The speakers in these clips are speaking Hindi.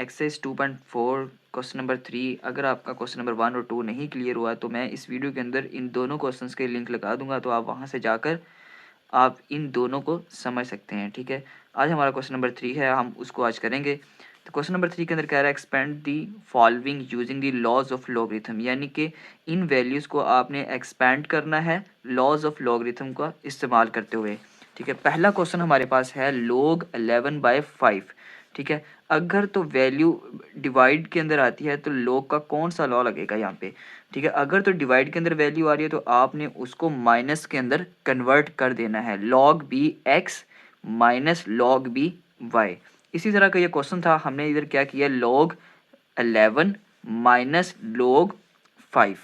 Exercise 2.4 question number 3। अगर आपका क्वेश्चन नंबर 1 और 2 नहीं क्लियर हुआ तो मैं इस वीडियो के अंदर इन दोनों क्वेश्चंस के लिंक लगा दूंगा, तो आप वहां से जाकर आप इन दोनों को समझ सकते हैं। ठीक है, आज हमारा क्वेश्चन नंबर 3 है, हम उसको आज करेंगे। तो क्वेश्चन नंबर 3 के अंदर कह रहा है expand the following using the laws of logarithm, यानी कि इन वैल्यूज़ को आपने एक्सपेंड करना है लॉज ऑफ लॉगरिथम का इस्तेमाल करते हुए। ठीक है, पहला क्वेश्चन हमारे पास है log 11/5। ठीक है, अगर तो वैल्यू डिवाइड के अंदर आती है तो log का कौन सा लॉ लगेगा यहाँ पे। ठीक है, अगर तो डिवाइड के अंदर वैल्यू आ रही है तो आपने उसको माइनस के अंदर कन्वर्ट कर देना है, log b x minus log b y। इसी तरह का ये क्वेश्चन था, हमने इधर क्या किया, log 11 माइनस log 5,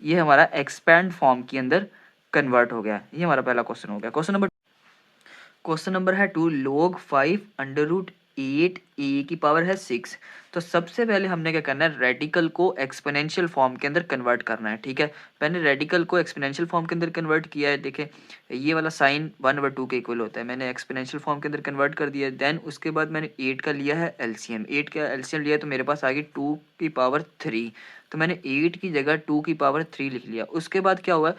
ये हमारा एक्सपैंड फॉर्म के अंदर कन्वर्ट हो गया। ये हमारा पहला क्वेश्चन हो गया। क्वेश्चन नंबर है 2, log 5 अंडर रूट 8 ए की पावर है 6। तो सबसे पहले हमने क्या करना है, रेडिकल को एक्सपोनेंशियल फॉर्म के अंदर कन्वर्ट करना है। ठीक है, मैंने रेडिकल को एक्सपोनेंशियल फॉर्म के अंदर कन्वर्ट किया है। देखें, ये वाला साइन 1/2 के इक्वल होता है, मैंने एक्सपोनेंशियल फॉर्म के अंदर कन्वर्ट कर दिया है। देन उसके बाद मैंने 8 का लिया है एलसीएम, 8 का एलसीएम लिया तो मेरे पास आ गई 2 की पावर 3। तो मैंने 8 की जगह 2 की पावर 3 लिख लिया। उसके बाद क्या हुआ,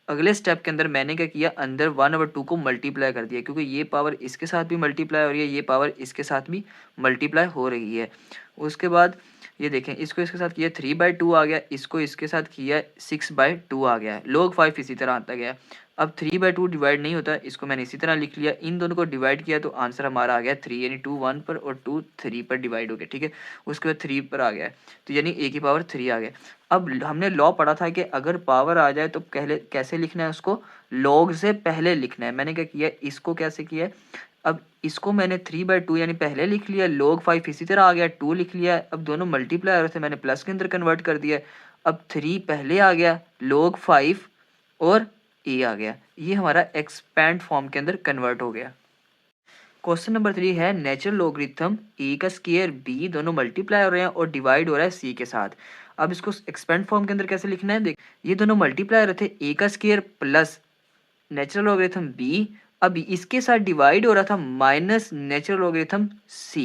अगले स्टेप के अंदर मैंने क्या किया, अंदर 1/2 को मल्टीप्लाई कर दिया, क्योंकि ये पावर इसके साथ भी मल्टीप्लाई हो रही है, ये पावर इसके साथ भी मल्टीप्लाई हो रही है। उसके बाद ये देखें, इसको इसके साथ किया 3/2 आ गया, इसको इसके साथ किया 6/2 आ गया। log 5 इसी तरह आता गया। अब 3/2 डिवाइड नहीं होता, इसको मैंने इसी तरह लिख लिया। इन दोनों को डिवाइड किया तो आंसर हमारा आ गया 3, यानी 2 1 पर और 2 3 पर डिवाइड हो गया। ठीक है, उसके बाद 3 पर आ गया, तो यानी a की पावर 3 आ गया। अब हमने लॉ पढ़ा था कि अगर पावर आ जाए तो पहले कैसे लिखना है, उसको log से पहले लिखना है। मैंने क्या किया, इसको कैसे किया, अब इसको मैंने 3/2 यानी पहले लिख लिया, log 5 इसी तरह आ गया, 2 लिख लिया। अब दोनों मल्टीप्लाई हो रहे थे, मैंने प्लस के अंदर कन्वर्ट कर दिया। अब 3 पहले आ गया, log 5 और a आ गया, ये हमारा एक्सपैंड फॉर्म के अंदर कन्वर्ट हो गया। क्वेश्चन नंबर 3 है नेचुरल लॉगरिथम a का स्क्वायर b दोनों मल्टीप्लाई हो रहे हैं और डिवाइड हो रहा है c के साथ। अब इसको एक्सपेंड फॉर्म के अंदर कैसे लिखना है, देख, ये दोनों मल्टीप्लाई हो रहे थे, a का square plus natural logarithm b, अब इसके साथ डिवाइड हो रहा था माइनस नेचुरल लॉगरिथम c।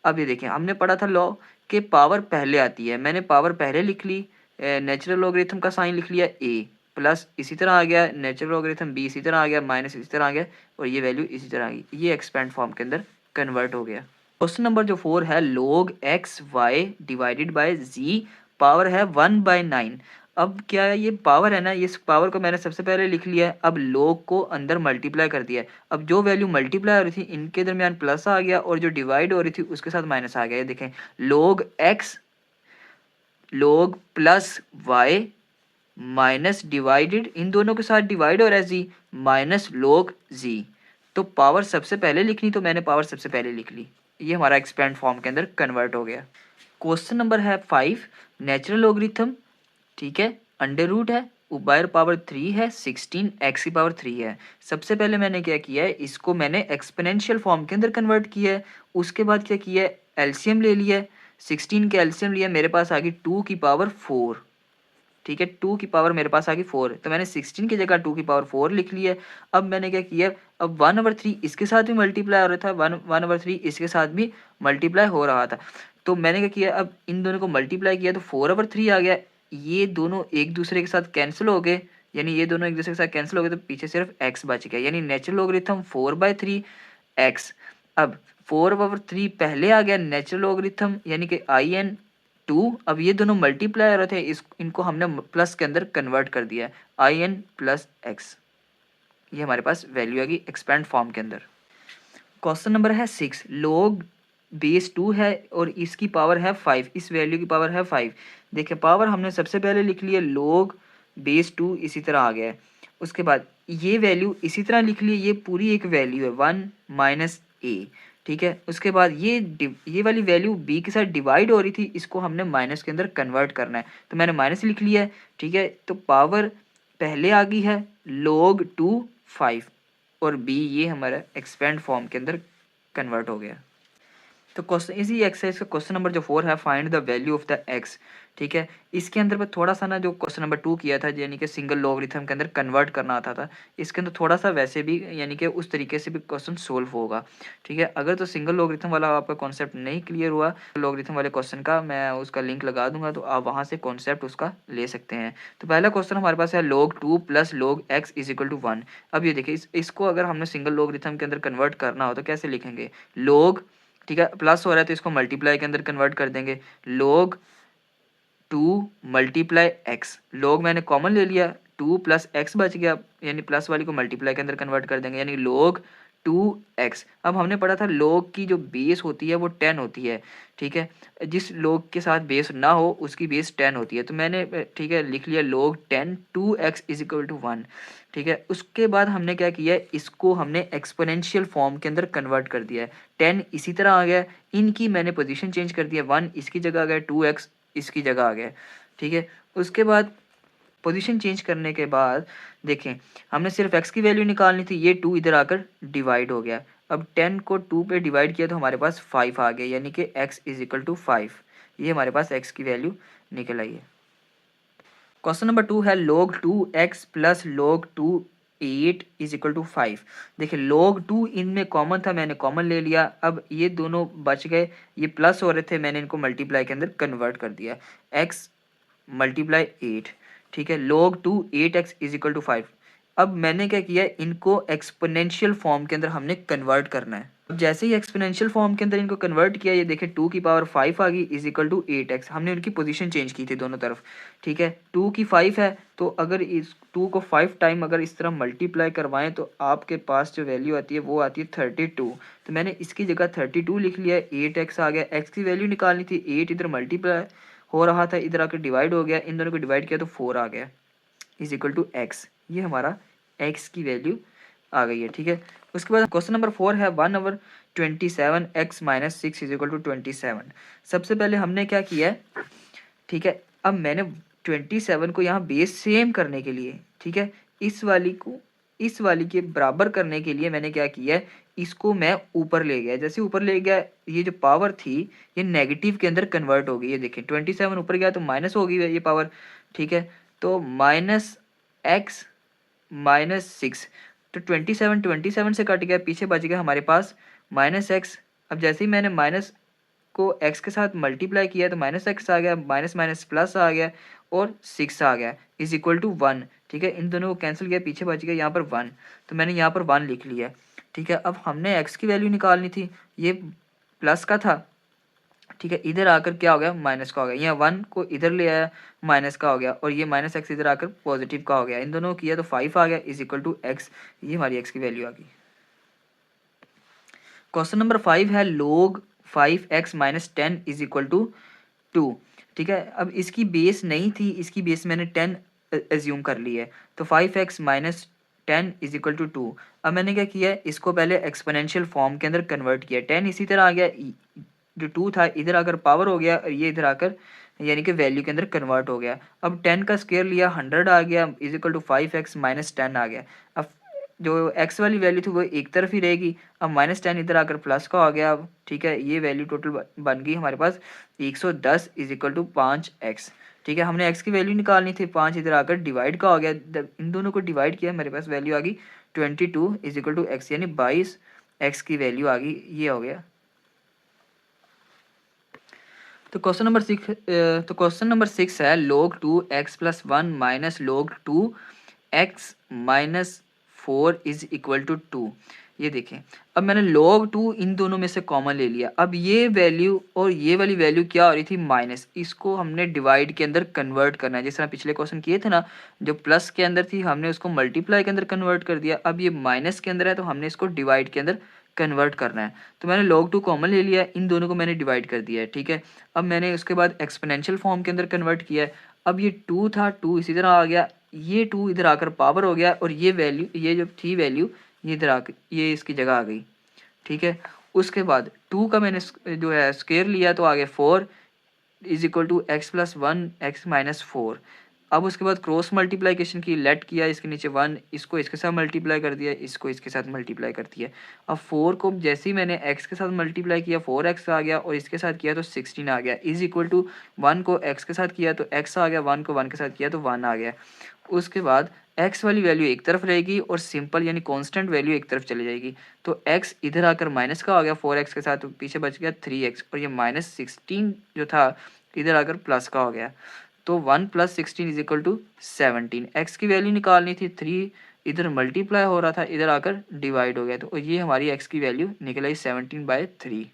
अब ये देखें, हमने पढ़ा था लॉ के पावर पहले आती है, मैंने पावर पहले लिख ली, नेचुरल लॉगरिथम का साइन लिख लिया a, प्लस इसी तरह आ गया, नेचुरल लॉगरिथम b इसी तरह आ गया, माइनस इसी तरह आ गया, और ये वैल्यू इसी तरह आ गई। ये एक्सपेंड फॉर्म के अंदर कन्वर्ट हो गया। क्वेश्चन नंबर जो 4 है, log x y divided by z power है 1/9। अब क्या है, ये पावर है ना, इस पावर को मैंने सबसे पहले लिख लिया है, अब log को अंदर मल्टीप्लाई कर दिया है। अब जो वैल्यू मल्टीप्लाई हो रही थी इनके दरमियान प्लस आ गया, और जो डिवाइड हो रही थी उसके साथ माइनस आ गया। ये देखें, log x log plus y minus divided, इन दोनों के साथ डिवाइड हो रहा है z, माइनस log z। तो पावर सबसे पहले लिखनी, तो मैंने पावर सबसे पहले लिख ली, ये हमारा एक्सपेंड फॉर्म के अंदर कन्वर्ट हो गया। क्वेश्चन नंबर है 5, नेचुरल लॉगरिथम, ठीक है, अंडर रूट है, ऊपर पावर 3 है, 16 x की पावर 3 है। सबसे पहले मैंने क्या किया है, इसको मैंने एक्सपोनेंशियल फॉर्म के अंदर कन्वर्ट किया है। उसके बाद क्या किया है, एलसीएम ले लिया, 16 के एलसीएम लिया, मेरे पास आ गई 2 की पावर 4। ठीक है, 2 की पावर मेरे पास आ गई 4, तो मैंने 16 की जगह 2 की पावर 4 लिख लिया। अब मैंने क्या किया, अब 1/3 इसके साथ भी मल्टीप्लाई हो रहा था, 1/3 इसके साथ भी मल्टीप्लाई हो रहा था, तो मैंने क्या किया, अब इन दोनों को मल्टीप्लाई किया तो 4/3 आ गया। ये दोनों एक दूसरे के साथ कैंसिल हो गए, यानी ये दोनों एक दूसरे के साथ कैंसिल हो गए, तो पीछे सिर्फ x बच गया, यानी नेचुरल लॉगरिथम 4/3 x। अब 4/3 पहले आ गया, नेचुरल लॉगरिथम यानी कि in2, अब ये दोनों मल्टीप्लाई हो रहे थे, इस इनको हमने प्लस के अंदर कन्वर्ट कर दिया है, in प्लस x। ये हमारे पास वैल्यू आ गई एक्सपेंड फॉर्म के अंदर। क्वेश्चन नंबर है 6, log बेस 2 है और इसकी पावर है 5, इस वैल्यू की पावर है 5। देखिए, पावर हमने सबसे पहले लिख लिया, log बेस 2 इसी तरह आ गया है। उसके बाद ये वैल्यू इसी तरह लिख ली, ये पूरी एक वैल्यू है 1 माइनस a। ठीक है, उसके बाद ये वाली वैल्यू b के साथ डिवाइड हो रही थी, इसको हमने माइनस के अंदर कन्वर्ट करना है, तो मैंने माइनस लिख लिया है। ठीक है, तो पावर पहले आ गई है log 2 5, और b ये हमारा एक्सपेंड फॉर्म के अंदर कन्वर्ट हो गया। तो क्वेश्चन इसी एक्सरसाइज का क्वेश्चन नंबर जो 4 है, find the value of the x. ठीक है, इसके अंदर मैं थोड़ा सा ना जो क्वेश्चन नंबर 2 किया था यानी कि सिंगल लॉगरिथम के अंदर कन्वर्ट करना आता था, इसके अंदर थोड़ा सा वैसे भी यानी कि उस तरीके से भी क्वेश्चन सोल्व होगा। ठीक है, अगर तो सिंगल लॉगरिथम वाला आपका कॉन्सेप्ट नहीं क्लियर हुआ, लॉगरिथम वाले क्वेश्चन का मैं उसका लिंक लगा दूंगा, तो आप वहाँ से कॉन्सेप्ट उसका ले सकते हैं। तो पहला क्वेश्चन हमारे पास है log 2 plus log x is equal to 1। अब ये देखिए, इसको अगर हमने सिंगल लॉगरिथम के अंदर कन्वर्ट करना हो तो कैसे लिखेंगे, log, ठीक है, प्लस हो रहा है तो इसको मल्टीप्लाई के अंदर कन्वर्ट कर देंगे, log 2 मल्टीप्लाई एक्स, log मैंने कॉमन ले लिया, 2 प्लस एक्स बच गया, यानी प्लस वाली को मल्टीप्लाई के अंदर कन्वर्ट कर देंगे, यानी log 2x। अब हमने पढ़ा था log की जो बेस होती है वो 10 होती है। ठीक है, जिस log के साथ बेस ना हो उसकी बेस 10 होती है, तो मैंने ठीक है लिख लिया log 10 2x is equal to 1। ठीक है, उसके बाद हमने क्या किया है, इसको हमने एक्सपोनेंशियल फॉर्म के अंदर कन्वर्ट कर दिया है। 10 इसी तरह आ गया, इनकी मैंने पोजीशन चेंज कर दिया, 1 इसकी जगह आ गया, 2x इसकी जगह आ गया। ठीक है, उसके बाद पोजीशन चेंज करने के बाद देखें, हमने सिर्फ x की वैल्यू निकालनी थी, ये 2 इधर आकर डिवाइड हो गया। अब 10 को 2 पे डिवाइड किया तो हमारे पास 5 आ गया, यानी कि x इज इक्वल टू 5। ये हमारे पास x की वैल्यू निकल आई है। क्वेश्चन नंबर 2 है log 2x plus log 2 8 is equal to 5। देखिए log 2 इनमें कॉमन था, मैंने कॉमन ले लिया, अब ये दोनों बच गए, ये प्लस हो रहे थे, मैंने इनको मल्टीप्लाई के अंदर कन्वर्ट कर दिया, x मल्टीप्लाई 8। ठीक है, log 2 8x is equal to 5। अब मैंने क्या किया, इनको एक्सपोनेंशियल फॉर्म के अंदर हमने कन्वर्ट करना है। अब जैसे ही एक्सपोनेंशियल फॉर्म के अंदर इनको कन्वर्ट किया, ये देखें 2 की पावर 5 आ गई इज इक्वल टू 8x। हमने उनकी पोजीशन चेंज की थी दोनों तरफ। ठीक है, 2 की 5 है, तो अगर इस 2 को 5 टाइम अगर इस तरह मल्टीप्लाई करवाएं तो आपके पास जो वैल्यू आती है वो आती है 32। तो मैंने इसकी जगह 32 लिख लिया, 8x आ गया, x की वैल्यू निकालनी थी, 8 इधर मल्टीप्लाई हो रहा था, इधर आकर डिवाइड हो गया, इन दोनों को डिवाइड किया तो 4 आ गया इज इक्वल टू एक्स। ये हमारा x की वैल्यू आ गई है। ठीक है, उसके बाद क्वेश्चन नंबर 4 है 1/27x minus 6 is equal to 27। सबसे पहले हमने क्या किया है, ठीक है, अब मैंने 27 को यहाँ बेस सेम करने के लिए, ठीक है, इस वाली के बराबर करने के लिए मैंने क्या किया है, इसको मैं ऊपर ले गया, जैसे ऊपर ले गया ये जो पावर थी ये नेगेटिव के अंदर कन्वर्ट हो गई, ये देखें 27 ऊपर गया तो माइनस हो गई है ये पावर। ठीक है, तो माइनस एक्स माइनस 6, तो 27 से कट गया, पीछे बच गया हमारे पास माइनस एक्स। अब जैसे ही मैंने माइनस को x के साथ मल्टीप्लाई किया तो माइनस एक्स आ गया, माइनस माइनस प्लस आ गया और 6 आ गया इज इक्वल टू 1। ठीक है, इन दोनों को कैंसिल किया, पीछे बच गया यहाँ पर 1, तो मैंने यहाँ पर 1 लिख लिया। ठीक है, अब हमने x की वैल्यू निकालनी थी, ये प्लस का था। ठीक है, इधर आकर क्या हो गया, माइनस का हो गया, यहाँ 1 को इधर ले आया, माइनस का हो गया, और ये माइनस एक्स इधर आकर पॉजिटिव का हो गया, इन दोनों को किया तो 5 आ गया इज इक्वल टू एक्स। ये हमारी x की वैल्यू आ गई। क्वेश्चन नंबर 5 है log 5x minus 10 is equal to 2। ठीक है, अब इसकी बेस नहीं थी, इसकी बेस मैंने 10 एज्यूम कर ली है, तो 5x minus 10 is equal to 2। अब मैंने क्या किया है, इसको पहले एक्सपोनेंशियल फॉर्म के अंदर कन्वर्ट किया, 10 इसी तरह आ गया, जो 2 था इधर आकर पावर हो गया, और ये इधर आकर यानी कि वैल्यू के अंदर कन्वर्ट हो गया। अब 10 का स्क्वायर लिया, 100 आ गया is equal to 5x minus 10 आ गया। अब जो x वाली वैल्यू थी वो एक तरफ ही रहेगी, अब माइनस 10 इधर आकर प्लस का हो गया। अब ठीक है, ये वैल्यू टोटल बन गई हमारे पास 110 इज इक्वल टू 5x। ठीक है, हमने x की वैल्यू निकालनी थी, 5 इधर आकर डिवाइड का हो गया, इन दोनों को डिवाइड किया, मेरे पास वैल्यू आ गई 22 इज इक्वल टू x, यानी 22 x की वैल्यू आ गई। ये हो गया। तो क्वेश्चन नंबर 6 है log 2x plus 1 minus log 2x minus 4 is equal to 2। ये देखें, अब मैंने log 2 इन दोनों में से कॉमन ले लिया, अब ये वैल्यू और ये वाली वैल्यू क्या हो रही थी, माइनस, इसको हमने डिवाइड के अंदर कन्वर्ट करना है, जिस तरह पिछले क्वेश्चन किए थे ना, जो प्लस के अंदर थी हमने उसको मल्टीप्लाई के अंदर कन्वर्ट कर दिया, अब ये माइनस के अंदर है तो हमने इसको डिवाइड के अंदर कन्वर्ट करना है। तो मैंने log 2 कॉमन ले लिया, इन दोनों को मैंने डिवाइड कर दिया है। ठीक है, अब मैंने उसके बाद एक्सपोनेंशियल फॉर्म के अंदर कन्वर्ट किया है, अब ये 2 था, 2 इसी तरह आ गया, ये 2 इधर आकर पावर हो गया, और ये वैल्यू, ये जो थी वैल्यू ये इधर आकर ये इसकी जगह आ गई। ठीक है, उसके बाद 2 का मैंने जो है स्क्वायर लिया तो आ गया 4 is equal to x plus 1 x minus 4। अब उसके बाद क्रॉस मल्टीप्लाइकेशन की, लेट किया इसके नीचे 1, इसको इसके साथ मल्टीप्लाई कर दिया, इसको इसके साथ मल्टीप्लाई कर दिया। अब 4 को जैसे ही मैंने x के साथ मल्टीप्लाई किया 4x आ गया, और इसके साथ किया तो 16 आ गया, इज इक्वल टू 1 को x के साथ किया तो x आ गया, 1 को 1 के साथ किया तो 1 आ गया। उसके बाद x वाली वैल्यू एक तरफ रहेगी और सिंपल यानी कांस्टेंट वैल्यू एक तरफ चली जाएगी। तो x इधर आकर माइनस का आ गया 4x के साथ, तो पीछे बच गया 3x, और ये -16 जो था इधर आकर प्लस का हो गया। तो 1 + 16 इज इक्वल टू 17। x की वैल्यू निकालनी थी 3, इधर मल्टीप्लाई हो रहा था, इधर आकर डिवाइड हो गया, तो ये हमारी x की वैल्यू निकल आई 17/3।